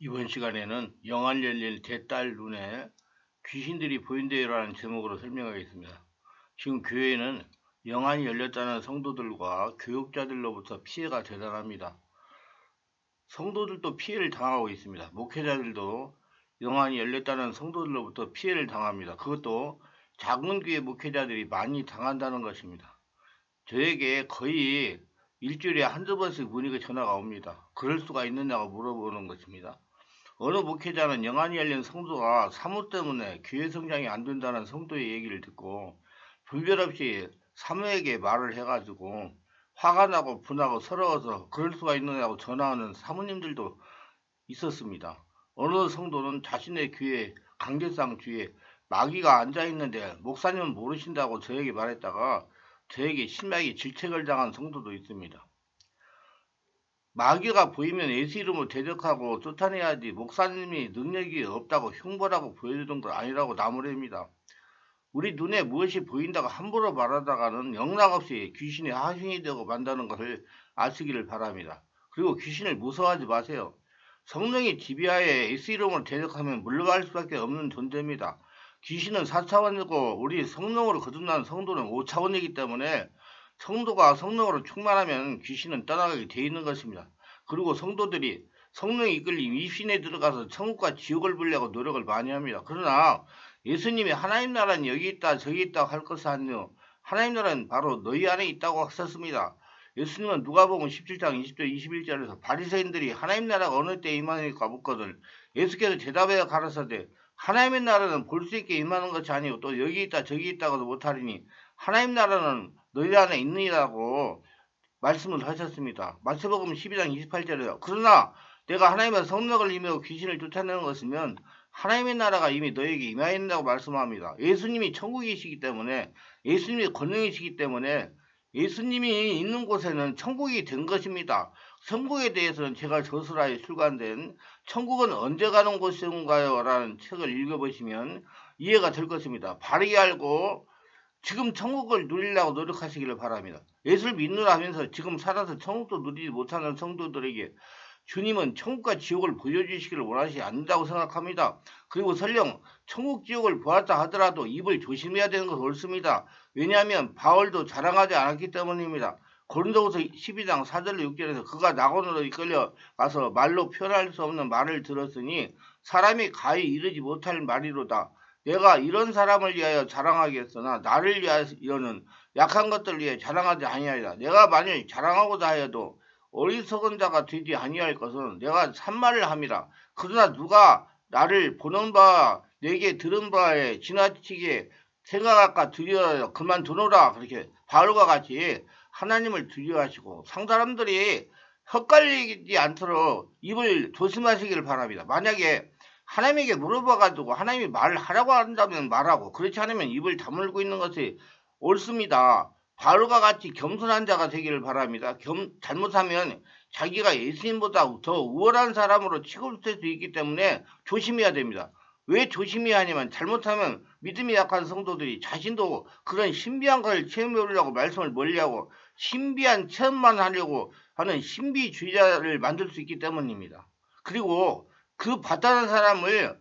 이번 시간에는 영안 열린 제 딸 눈에 귀신들이 보인대요라는 제목으로 설명하겠습니다. 지금 교회에는 영안이 열렸다는 성도들과 교육자들로부터 피해가 대단합니다. 성도들도 피해를 당하고 있습니다. 목회자들도 영안이 열렸다는 성도들로부터 피해를 당합니다. 그것도 작은 교회 목회자들이 많이 당한다는 것입니다. 저에게 거의 일주일에 한두 번씩 문의가 전화가 옵니다. 그럴 수가 있느냐고 물어보는 것입니다. 어느 목회자는 영안이 열린 성도가 사모 때문에 교회 성장이 안 된다는 성도의 얘기를 듣고 분별 없이 사모에게 말을 해가지고 화가 나고 분하고 서러워서 그럴 수가 있느냐고 전화하는 사모님들도 있었습니다. 어느 성도는 자신의 교회 강제상 주위에 마귀가 앉아있는데 목사님은 모르신다고 저에게 말했다가 저에게 심하게 질책을 당한 성도도 있습니다. 마귀가 보이면 예수 이름으로 대적하고 쫓아내야지 목사님이 능력이 없다고 흉보라고 보여주는 것 아니라고 나무랍니다. 우리 눈에 무엇이 보인다고 함부로 말하다가는 영락없이 귀신의 하중이 되고 만다는 것을 아시기를 바랍니다. 그리고 귀신을 무서워하지 마세요. 성령이 지배하에 예수 이름으로 대적하면 물러갈 수밖에 없는 존재입니다. 귀신은 4차원이고 우리 성령으로 거듭난 성도는 5차원이기 때문에 성도가 성령으로 충만하면 귀신은 떠나가게 돼 있는 것입니다. 그리고 성도들이 성령이 이끌림 입신에 들어가서 천국과 지옥을 보려고 노력을 많이 합니다. 그러나 예수님이 하나님 나라는 여기 있다 저기 있다 할 것이 아니요 하나님 나라는 바로 너희 안에 있다고 하셨습니다. 예수님은 누가복음 17장 20절 21절에서 바리새인들이 하나님 나라가 어느 때 임하니까 묻거든 예수께서 대답하여 가라사대 하나님의 나라는 볼 수 있게 임하는 것이 아니고 또 여기 있다 저기 있다고도 못하리니 하나님 나라는 너희 안에 있느니라고 말씀을 하셨습니다. 마태복음 12장 28절에요. 그러나 내가 하나님의 성령을 임하고 귀신을 쫓아내는 것이면 하나님의 나라가 이미 너에게 임하여 있다고 말씀합니다. 예수님이 천국이시기 때문에 예수님이 권능이시기 때문에 예수님이 있는 곳에는 천국이 된 것입니다. 천국에 대해서는 제가 저술하에 출간된 천국은 언제 가는 곳인가요? 라는 책을 읽어보시면 이해가 될 것입니다. 바르게 알고 지금 천국을 누리려고 노력하시기를 바랍니다. 예수를 믿느라 하면서 지금 살아서 천국도 누리지 못하는 성도들에게 주님은 천국과 지옥을 보여주시기를 원하지 않는다고 생각합니다. 그리고 설령 천국 지옥을 보았다 하더라도 입을 조심해야 되는 것은 옳습니다. 왜냐하면 바울도 자랑하지 않았기 때문입니다. 고린도후서 12장 4절로 6절에서 그가 낙원으로 이끌려 가서 말로 표현할 수 없는 말을 들었으니 사람이 가히 이르지 못할 말이로다. 내가 이런 사람을 위하여 자랑하겠으나 나를 위하여는 약한 것들을 위해 자랑하지 아니하리라. 내가 만일 자랑하고자 하여도 어리석은 자가 되지 아니할 것은 내가 산말을 함이라. 그러나 누가 나를 보는 바 내게 들은 바에 지나치게 생각할까 두려워하여 그만두노라. 그렇게 바울과 같이 하나님을 두려워하시고 상사람들이 헛갈리지 않도록 입을 조심하시기를 바랍니다. 만약에 하나님에게 물어봐가지고 하나님이 말을 하라고 한다면 말하고 그렇지 않으면 입을 다물고 있는 것이 옳습니다. 바울과 같이 겸손한 자가 되기를 바랍니다. 잘못하면 자기가 예수님보다 더 우월한 사람으로 취급될 수 있기 때문에 조심해야 됩니다. 왜 조심해야 하냐면 잘못하면 믿음이 약한 성도들이 자신도 그런 신비한 것을 체험해 보려고 말씀을 멀리하고 신비한 체험만 하려고 하는 신비주의자를 만들 수 있기 때문입니다. 그리고 그 바다는 사람을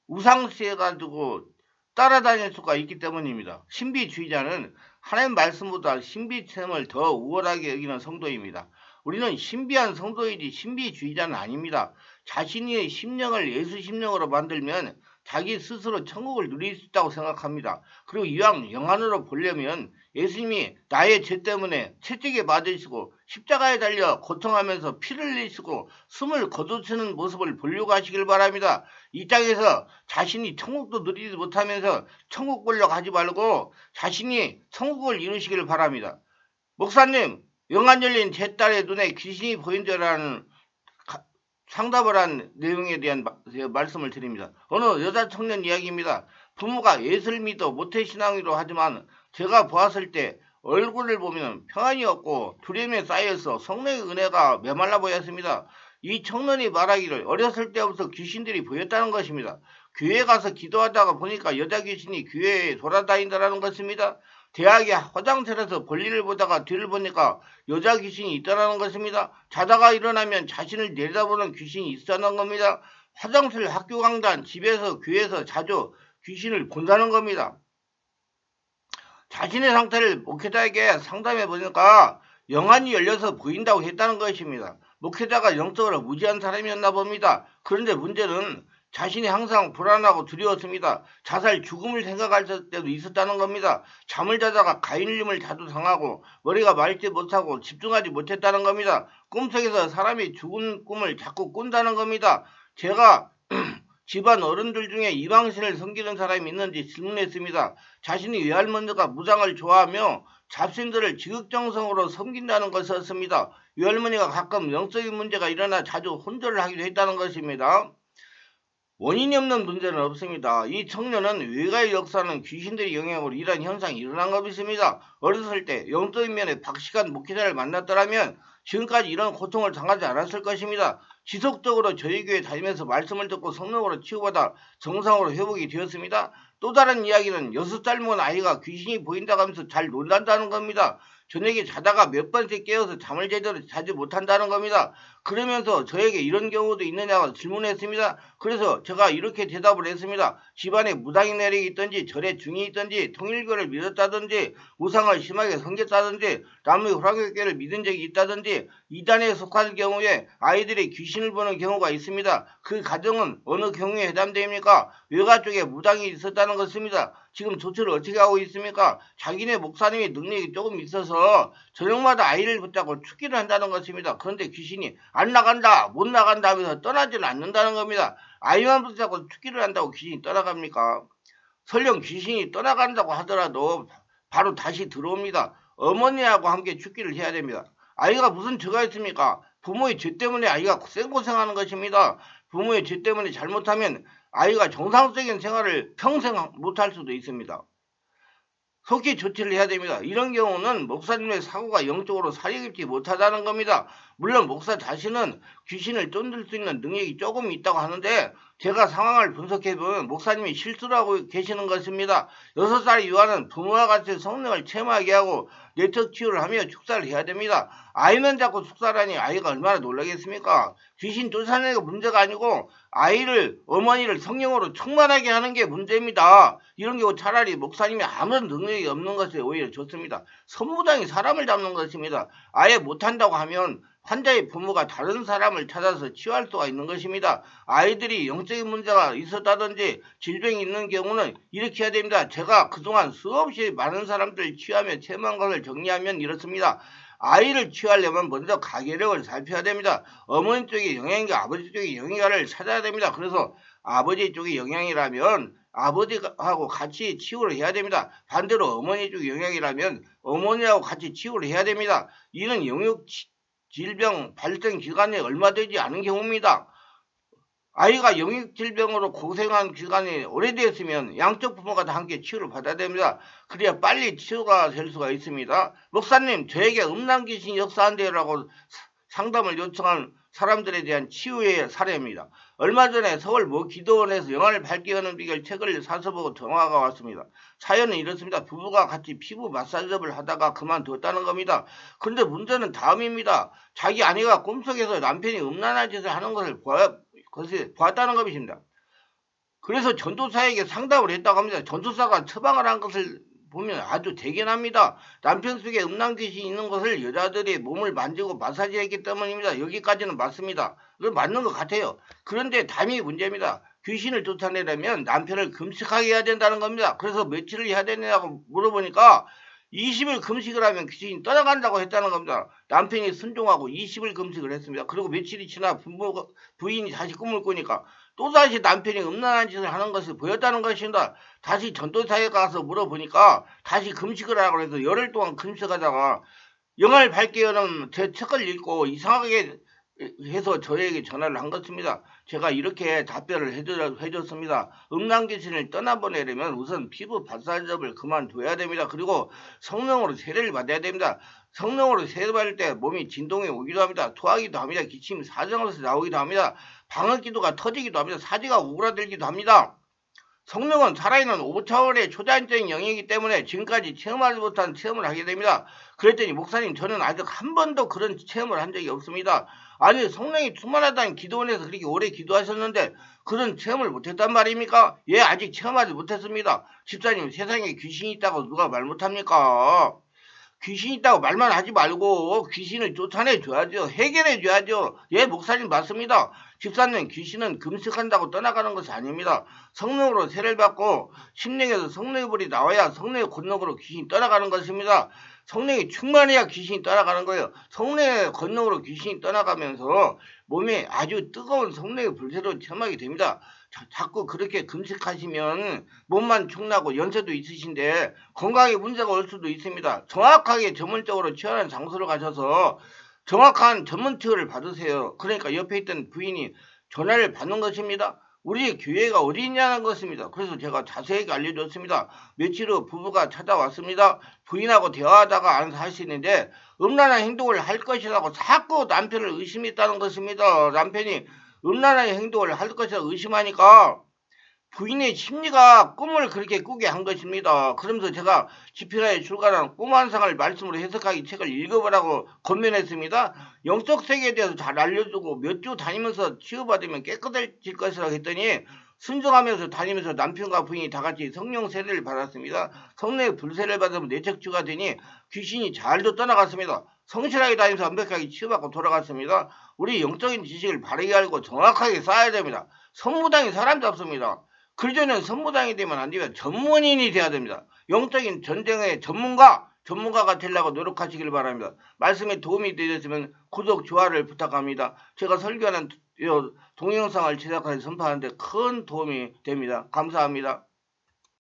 우상시해가지고 따라다닐 수가 있기 때문입니다. 신비주의자는 하나님 말씀보다 신비 체험을 더 우월하게 여기는 성도입니다. 우리는 신비한 성도이지 신비주의자는 아닙니다. 자신의 심령을 예수 심령으로 만들면 자기 스스로 천국을 누릴 수 있다고 생각합니다. 그리고 이왕 영안으로 보려면 예수님이 나의 죄 때문에 채찍에 맞으시고 십자가에 달려 고통하면서 피를 흘리시고 숨을 거두시는 모습을 보려고 하시길 바랍니다. 이 땅에서 자신이 천국도 누리지 못하면서 천국 보려고 하지 말고 자신이 천국을 이루시기를 바랍니다. 목사님, 영안 열린 제 딸의 눈에 귀신이 보인다라는 상담을 한 내용에 대한 말씀을 드립니다. 어느 여자 청년 이야기입니다. 부모가 예수를 믿어 모태신앙이로 하지만 제가 보았을 때 얼굴을 보면 평안이 없고 두려움에 쌓여서 성령의 은혜가 메말라 보였습니다. 이 청년이 말하기를 어렸을 때부터 귀신들이 보였다는 것입니다. 교회 가서 기도하다가 보니까 여자 귀신이 교회에 돌아다닌다는 것입니다. 대학의 화장실에서 볼일을 보다가 뒤를 보니까 여자 귀신이 있다는 것입니다. 자다가 일어나면 자신을 내려다보는 귀신이 있다는 겁니다. 화장실, 학교 강단, 집에서, 교회에서 자주 귀신을 본다는 겁니다. 자신의 상태를 목회자에게 상담해 보니까 영안이 열려서 보인다고 했다는 것입니다. 목회자가 영적으로 무지한 사람이었나 봅니다. 그런데 문제는 자신이 항상 불안하고 두려웠습니다. 자살, 죽음을 생각할 때도 있었다는 겁니다. 잠을 자다가 가인님을 자주 당하고 머리가 맑지 못하고 집중하지 못했다는 겁니다. 꿈속에서 사람이 죽은 꿈을 자꾸 꾼다는 겁니다. 제가 집안 어른들 중에 이방신을 섬기는 사람이 있는지 질문했습니다. 자신이 외할머니가 무당을 좋아하며 잡신들을 지극정성으로 섬긴다는 것이었습니다. 외할머니가 가끔 영적인 문제가 일어나 자주 혼절을 하기도 했다는 것입니다. 원인이 없는 문제는 없습니다. 이 청년은 외가의 역사는 귀신들의 영향으로 이러한 현상이 일어난 것입니다. 어렸을 때 영적인 면에 박식한 목회자를 만났더라면 지금까지 이런 고통을 당하지 않았을 것입니다. 지속적으로 저희 교회 다니면서 말씀을 듣고 성령으로 치유받아 정상으로 회복이 되었습니다. 또 다른 이야기는 6살 먹은 아이가 귀신이 보인다고 하면서 잘 놀란다는 겁니다. 저녁에 자다가 몇 번씩 깨어서 잠을 제대로 자지 못한다는 겁니다. 그러면서 저에게 이런 경우도 있느냐고 질문했습니다. 그래서 제가 이렇게 대답을 했습니다. 집안에 무당이 내력이 있든지 절에 중이 있든지 통일교를 믿었다든지 우상을 심하게 섬겼다든지 남의 호랑이교를 믿은 적이 있다든지 이단에 속할 경우에 아이들이 귀신을 보는 경우가 있습니다. 그 가정은 어느 경우에 해당됩니까? 외가 쪽에 무당이 있었다는 것입니다. 지금 조치를 어떻게 하고 있습니까? 자기네 목사님의 능력이 조금 있어서 저녁마다 아이를 붙잡고 축기를 한다는 것입니다. 그런데 귀신이 안 나간다, 못 나간다 하면서 떠나지는 않는다는 겁니다. 아이만 붙잡고 축기를 한다고 귀신이 떠나갑니까? 설령 귀신이 떠나간다고 하더라도 바로 다시 들어옵니다. 어머니하고 함께 축기를 해야 됩니다. 아이가 무슨 죄가 있습니까? 부모의 죄 때문에 아이가 생고생하는 것입니다. 부모의 죄 때문에 잘못하면 아이가 정상적인 생활을 평생 못할 수도 있습니다. 속히 조치를 해야 됩니다. 이런 경우는 목사님의 사고가 영적으로 살이겠지 못하다는 겁니다. 물론 목사 자신은 귀신을 쫓을 수 있는 능력이 조금 있다고 하는데 제가 상황을 분석해보면 목사님이 실수를 하고 계시는 것입니다. 6살 이하는 부모와 같이 성령을 체험하게 하고 내적 치유를 하며 축사를 해야 됩니다. 아이는 자꾸 축사라니 아이가 얼마나 놀라겠습니까? 귀신 쫓아내는 게 문제가 아니고 아이를 어머니를 성령으로 충만하게 하는 게 문제입니다. 이런 경우 차라리 목사님이 아무런 능력이 없는 것이 오히려 좋습니다. 선무당이 사람을 잡는 것입니다. 아예 못한다고 하면 환자의 부모가 다른 사람을 찾아서 치유할 수가 있는 것입니다. 아이들이 영적인 문제가 있었다든지 질병이 있는 경우는 이렇게 해야 됩니다. 제가 그동안 수없이 많은 사람들을 치유하며 체험한 것을 정리하면 이렇습니다. 아이를 치유하려면 먼저 가계력을 살펴야 됩니다. 어머니 쪽의 영향인가 아버지 쪽의 영향인가를 찾아야 됩니다. 그래서 아버지 쪽의 영향이라면 아버지하고 같이 치유를 해야 됩니다. 반대로 어머니 쪽의 영향이라면 어머니하고 같이 치유를 해야 됩니다. 이는 영역 질병 발생 기간이 얼마 되지 않은 경우입니다. 아이가 영역질병으로 고생한 기간이 오래되었으면 양쪽 부모가 다 함께 치유를 받아야 됩니다. 그래야 빨리 치유가 될 수가 있습니다. 목사님, 저에게 음란귀신 역사한대요라고 상담을 요청한 사람들에 대한 치유의 사례입니다. 얼마 전에 서울 모 기도원에서 영안을 밝게 하는 비결 책을 사서 보고 전화가 왔습니다. 사연은 이렇습니다. 부부가 같이 피부 마사지업을 하다가 그만뒀다는 겁니다. 그런데 문제는 다음입니다. 자기 아내가 꿈속에서 남편이 음란한 짓을 하는 것을 보았다는 것입니다. 그래서 전도사에게 상담을 했다고 합니다. 전도사가 처방을 한 것을 보면 아주 대견합니다. 남편 속에 음란귀신이 있는 것을 여자들이 몸을 만지고 마사지했기 때문입니다. 여기까지는 맞습니다. 맞는 것 같아요. 그런데 담이 문제입니다. 귀신을 쫓아내려면 남편을 금식하게 해야 된다는 겁니다. 그래서 며칠을 해야 되냐고 물어보니까 20일 금식을 하면 귀신이 떠나간다고 했다는 겁니다. 남편이 순종하고 20일 금식을 했습니다. 그리고 며칠이 지나 부인이 다시 꿈을 꾸니까 또다시 남편이 음란한 짓을 하는 것을 보였다는 것입니다. 다시 전도사에 가서 물어보니까 다시 금식을 하라고 해서 열흘 동안 금식하다가 영을 밝게 여는 제 책을 읽고 이상하게 해서 저에게 전화를 한 것입니다. 제가 이렇게 답변을 해줬습니다. 음란귀신을 떠나보내려면 우선 피부 마사지업을 그만둬야 됩니다. 그리고 성령으로 세례를 받아야 됩니다. 성령으로 세례받을 때 몸이 진동이 오기도 합니다. 토하기도 합니다. 기침이 사정없이 나오기도 합니다. 방언기도가 터지기도 합니다. 사지가 오그라들기도 합니다. 성령은 살아있는 5차원의 초자연적인 영이기 때문에 지금까지 체험하지 못한 체험을 하게 됩니다. 그랬더니 목사님 저는 아직 한 번도 그런 체험을 한 적이 없습니다. 아니 성령이 충만하다는 기도원에서 그렇게 오래 기도하셨는데 그런 체험을 못했단 말입니까? 예, 아직 체험하지 못했습니다. 집사님 세상에 귀신이 있다고 누가 말 못합니까? 귀신 있다고 말만 하지 말고 귀신을 쫓아내줘야죠. 해결해줘야죠. 예, 목사님 맞습니다. 집사님 귀신은 금식한다고 떠나가는 것이 아닙니다. 성령으로 세례를 받고 심령에서 성령의 불이 나와야 성령의 권능으로 귀신이 떠나가는 것입니다. 성령이 충만해야 귀신이 떠나가는 거예요. 성령의 권능으로 귀신이 떠나가면서 몸에 아주 뜨거운 성령의 불새로 체험하게 됩니다. 자꾸 그렇게 금식하시면 몸만 축나고 연세도 있으신데 건강에 문제가 올 수도 있습니다. 정확하게 전문적으로 치열한 장소를 가셔서 정확한 전문 치료를 받으세요. 그러니까 옆에 있던 부인이 전화를 받는 것입니다. 우리 교회가 어디 있냐는 것입니다. 그래서 제가 자세하게 알려줬습니다. 며칠 후 부부가 찾아왔습니다. 부인하고 대화하다가 안 사시는데 음란한 행동을 할 것이라고 자꾸 남편을 의심했다는 것입니다. 남편이 음란한 행동을 할 것이라고 의심하니까 부인의 심리가 꿈을 그렇게 꾸게 한 것입니다. 그러면서 제가 지피라에 출간한 꿈 환상을 말씀으로 해석하기 책을 읽어보라고 권면했습니다. 영적 세계에 대해서 잘 알려주고 몇 주 다니면서 치유받으면 깨끗해질 것이라고 했더니 순종하면서 다니면서 남편과 부인이 다 같이 성령 세례를 받았습니다. 성령의 불세를 받으면 내척주가 되니 귀신이 잘도 떠나갔습니다. 성실하게 다니면서 완벽하게 치유받고 돌아갔습니다. 우리 영적인 지식을 바르게 알고 정확하게 쌓아야 됩니다. 선무당이 사람 잡습니다. 그전에는 선무당이 되면 안 되면 전문인이 돼야 됩니다. 영적인 전쟁의 전문가가 되려고 노력하시길 바랍니다. 말씀에 도움이 되셨으면 구독, 좋아요를 부탁합니다. 제가 설교하는 동영상을 제작해서 선포하는데 큰 도움이 됩니다. 감사합니다.